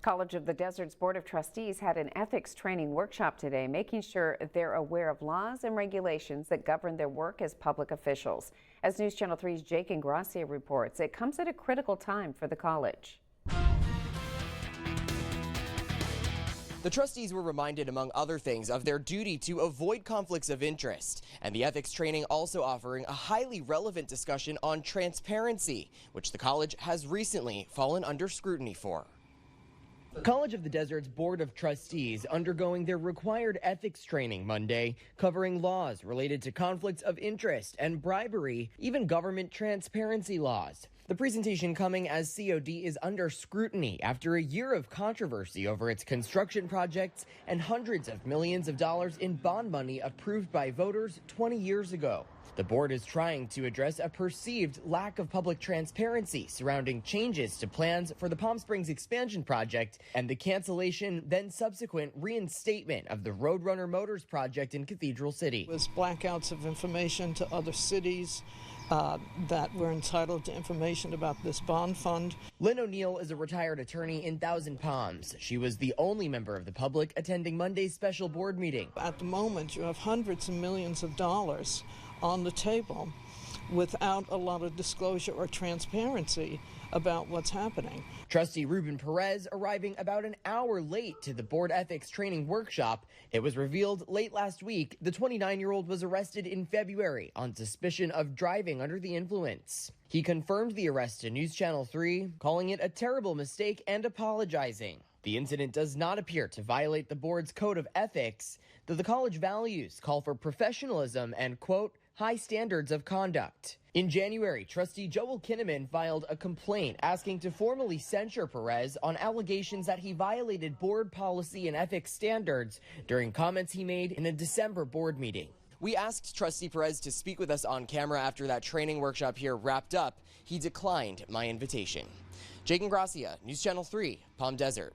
College of the Desert's Board of Trustees had an ethics training workshop today, making sure they're aware of laws and regulations that govern their work as public officials. As News Channel 3's Jake Ingracia reports, it comes at a critical time for the college. The trustees were reminded, among other things, of their duty to avoid conflicts of interest, and the ethics training also offering a highly relevant discussion on transparency, which the college has recently fallen under scrutiny for. College of the Desert's Board of Trustees undergoing their required ethics training Monday, covering laws related to conflicts of interest and bribery, even government transparency laws. The presentation coming as COD is under scrutiny after a year of controversy over its construction projects and hundreds of millions of dollars in bond money approved by voters 20 years ago. The board is trying to address a perceived lack of public transparency surrounding changes to plans for the Palm Springs expansion project and the cancellation, then subsequent reinstatement of the Roadrunner Motors project in Cathedral City. It was blackouts of information to other cities that were entitled to information about this bond fund. Lynn O'Neill is a retired attorney in Thousand Palms. She was the only member of the public attending Monday's special board meeting. At the moment, you have hundreds of millions of dollars on the table without a lot of disclosure or transparency about what's happening. Trustee Ruben Perez arriving about an hour late to the board ethics training workshop. It was revealed late last week the 29-year-old was arrested in February on suspicion of driving under the influence. He confirmed the arrest to News Channel 3, calling it a terrible mistake and apologizing. The incident does not appear to violate the board's code of ethics, though the college values call for professionalism and, quote, high standards of conduct. In January, Trustee Joel Kinnaman filed a complaint asking to formally censure Perez on allegations that he violated board policy and ethics standards during comments he made in a December board meeting. We asked Trustee Perez to speak with us on camera after that training workshop here wrapped up. He declined my invitation. Jake Ingracia, News Channel 3, Palm Desert.